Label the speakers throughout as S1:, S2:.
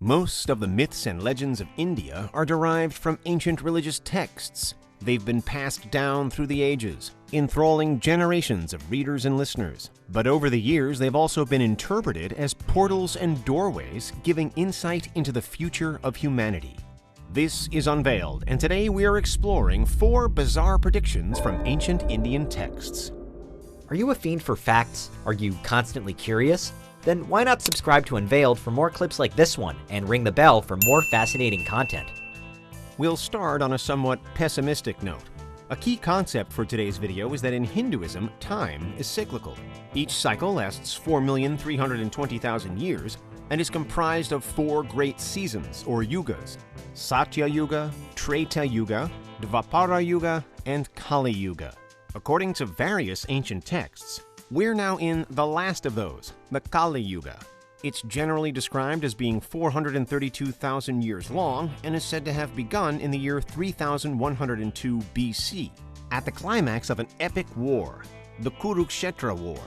S1: Most of the myths and legends of India are derived from ancient religious texts. They've been passed down through the ages, enthralling generations of readers and listeners. But over the years, they've also been interpreted as portals and doorways, giving insight into the future of humanity. This is Unveiled, and today we are exploring 4 bizarre predictions from ancient Indian texts.
S2: Are you a fiend for facts? Are you constantly curious? Then why not subscribe to Unveiled for more clips like this one and ring the bell for more fascinating content.
S1: We'll start on a somewhat pessimistic note. A key concept for today's video is that in Hinduism, time is cyclical. Each cycle lasts 4,320,000 years and is comprised of 4 great seasons or yugas: Satya Yuga, Treta Yuga, Dvapara Yuga, and Kali Yuga. According to various ancient texts, we're now in the last of those, the Kali Yuga. It's generally described as being 432,000 years long and is said to have begun in the year 3102 BC, at the climax of an epic war, the Kurukshetra War.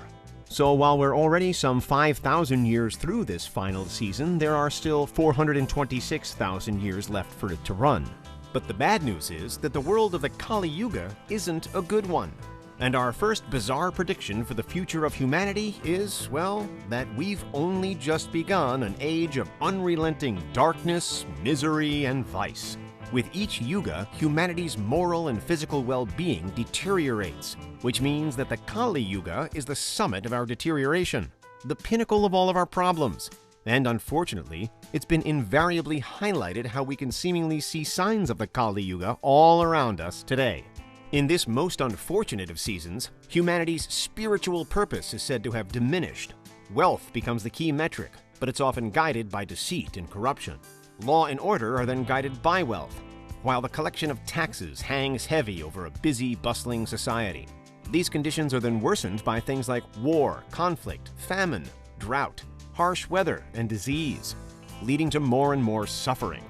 S1: So while we're already some 5,000 years through this final season, there are still 426,000 years left for it to run. But the bad news is that the world of the Kali Yuga isn't a good one. And our first bizarre prediction for the future of humanity is, well, that we've only just begun an age of unrelenting darkness, misery, and vice. With each yuga, humanity's moral and physical well-being deteriorates, which means that the Kali Yuga is the summit of our deterioration, the pinnacle of all of our problems. And unfortunately, it's been invariably highlighted how we can seemingly see signs of the Kali Yuga all around us today. In this most unfortunate of seasons, humanity's spiritual purpose is said to have diminished. Wealth becomes the key metric, but it's often guided by deceit and corruption. Law and order are then guided by wealth, while the collection of taxes hangs heavy over a busy, bustling society. These conditions are then worsened by things like war, conflict, famine, drought, harsh weather, and disease, leading to more and more suffering.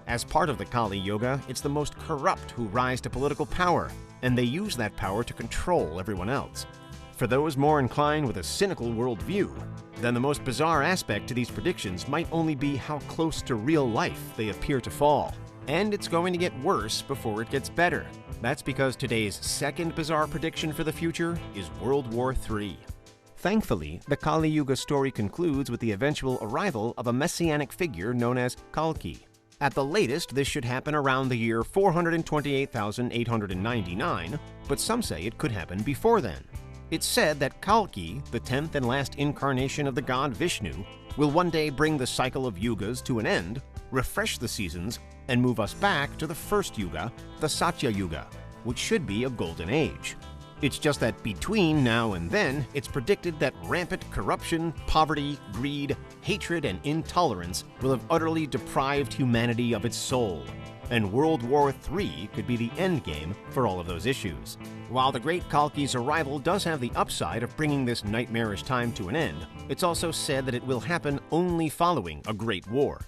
S1: As part of the Kali Yuga, it's the most corrupt who rise to political power, and they use that power to control everyone else. For those more inclined with a cynical worldview, then the most bizarre aspect to these predictions might only be how close to real life they appear to fall. And it's going to get worse before it gets better. That's because today's second bizarre prediction for the future is World War III. Thankfully, the Kali Yuga story concludes with the eventual arrival of a messianic figure known as Kalki. At the latest, this should happen around the year 428,899, but some say it could happen before then. It's said that Kalki, the 10th and last incarnation of the god Vishnu, will one day bring the cycle of yugas to an end, refresh the seasons, and move us back to the first yuga, the Satya Yuga, which should be a golden age. It's just that between now and then, it's predicted that rampant corruption, poverty, greed, hatred, and intolerance will have utterly deprived humanity of its soul, and World War III could be the endgame for all of those issues. While the great Kalki's arrival does have the upside of bringing this nightmarish time to an end, it's also said that it will happen only following a great war.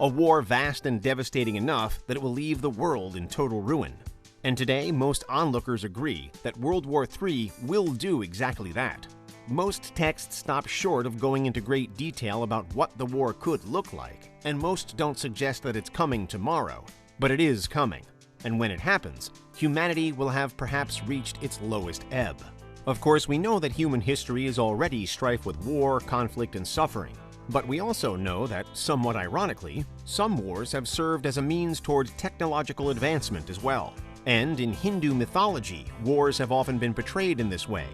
S1: A war vast and devastating enough that it will leave the world in total ruin. And today, most onlookers agree that World War III will do exactly that. Most texts stop short of going into great detail about what the war could look like, and most don't suggest that it's coming tomorrow. But it is coming, and when it happens, humanity will have perhaps reached its lowest ebb. Of course, we know that human history is already strife with war, conflict, and suffering. But we also know that, somewhat ironically, some wars have served as a means toward technological advancement as well. And in Hindu mythology, wars have often been portrayed in this way,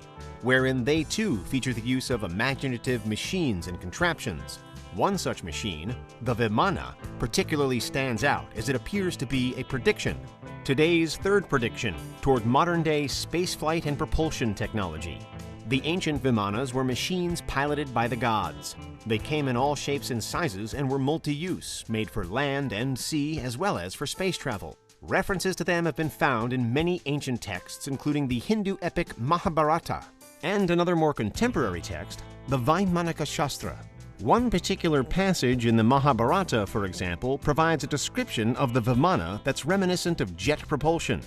S1: wherein they too feature the use of imaginative machines and contraptions. One such machine, the Vimana, particularly stands out as it appears to be a prediction. Today's third prediction toward modern-day spaceflight and propulsion technology. The ancient Vimanas were machines piloted by the gods. They came in all shapes and sizes and were multi-use, made for land and sea as well as for space travel. References to them have been found in many ancient texts, including the Hindu epic Mahabharata, and another more contemporary text, the Vimanas Shastra. One particular passage in the Mahabharata, for example, provides a description of the Vimana that's reminiscent of jet propulsion,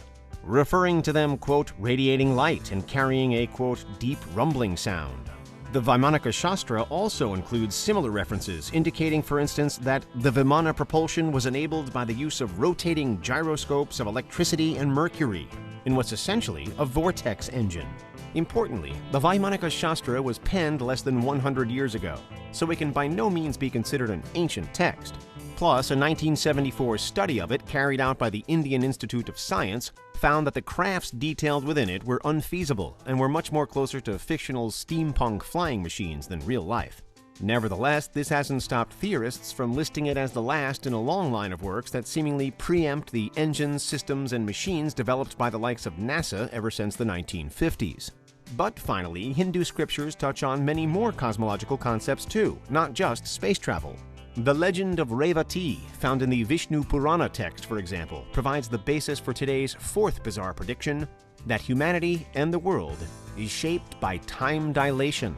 S1: referring to them, quote, radiating light and carrying a, quote, deep rumbling sound. The Vimanas Shastra also includes similar references, indicating, for instance, that the Vimana propulsion was enabled by the use of rotating gyroscopes of electricity and mercury, in what's essentially a vortex engine. Importantly, the Vimanas Shastra was penned less than 100 years ago, so it can by no means be considered an ancient text. Plus, a 1974 study of it carried out by the Indian Institute of Science found that the crafts detailed within it were unfeasible and were much more closer to fictional steampunk flying machines than real life. Nevertheless, this hasn't stopped theorists from listing it as the last in a long line of works that seemingly preempt the engines, systems, and machines developed by the likes of NASA ever since the 1950s. But finally, Hindu scriptures touch on many more cosmological concepts too, not just space travel. The legend of Revati, found in the Vishnu Purana text, for example, provides the basis for today's fourth bizarre prediction, that humanity and the world is shaped by time dilation.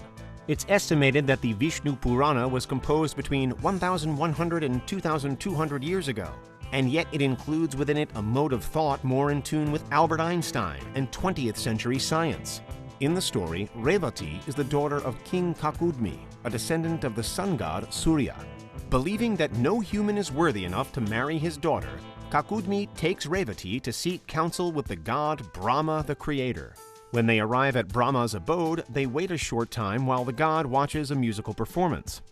S1: It's estimated that the Vishnu Purana was composed between 1,100 and 2,200 years ago, and yet it includes within it a mode of thought more in tune with Albert Einstein and 20th century science. In the story, Revati is the daughter of King Kakudmi, a descendant of the sun god Surya. Believing that no human is worthy enough to marry his daughter, Kakudmi takes Revati to seek counsel with the god Brahma the creator. When they arrive at Brahma's abode, they wait a short time while the god watches a musical performance.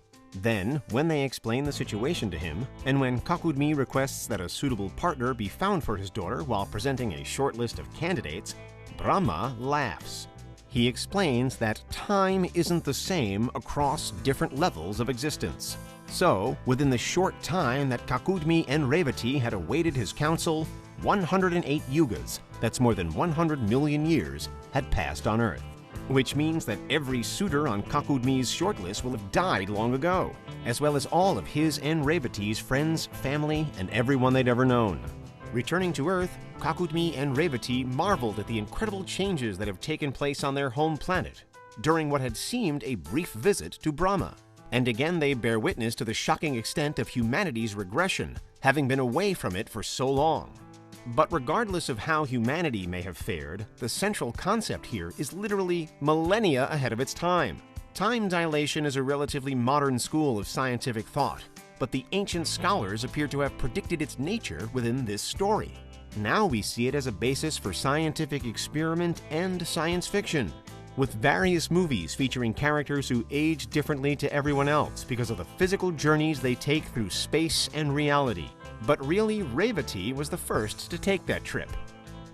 S1: Then, when they explain the situation to him, and when Kakudmi requests that a suitable partner be found for his daughter while presenting a short list of candidates, Brahma laughs. He explains that time isn't the same across different levels of existence. So, within the short time that Kakudmi and Revati had awaited his counsel, 108 yugas, that's more than 100 million years, had passed on Earth. Which means that every suitor on Kakudmi's shortlist will have died long ago, as well as all of his and Revati's friends, family, and everyone they'd ever known. Returning to Earth, Kakudmi and Revati marveled at the incredible changes that have taken place on their home planet during what had seemed a brief visit to Brahma. And again they bear witness to the shocking extent of humanity's regression, having been away from it for so long. But regardless of how humanity may have fared, the central concept here is literally millennia ahead of its time. Time dilation is a relatively modern school of scientific thought, but the ancient scholars appear to have predicted its nature within this story. Now we see it as a basis for scientific experiment and science fiction, with various movies featuring characters who age differently to everyone else because of the physical journeys they take through space and reality. But really, Revati was the first to take that trip.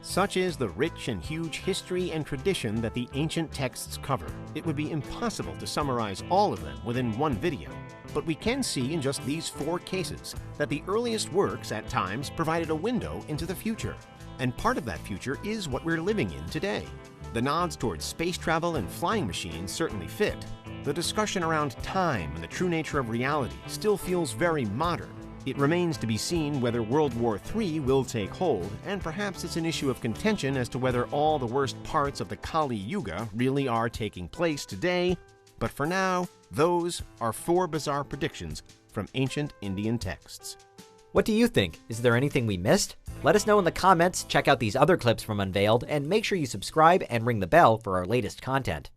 S1: Such is the rich and huge history and tradition that the ancient texts cover. It would be impossible to summarize all of them within one video, but we can see in just these 4 cases that the earliest works at times provided a window into the future. And part of that future is what we're living in today. The nods towards space travel and flying machines certainly fit. The discussion around time and the true nature of reality still feels very modern. It remains to be seen whether World War III will take hold, and perhaps it's an issue of contention as to whether all the worst parts of the Kali Yuga really are taking place today. But for now, those are 4 bizarre predictions from ancient Indian texts.
S2: What do you think? Is there anything we missed? Let us know in the comments, check out these other clips from Unveiled, and make sure you subscribe and ring the bell for our latest content.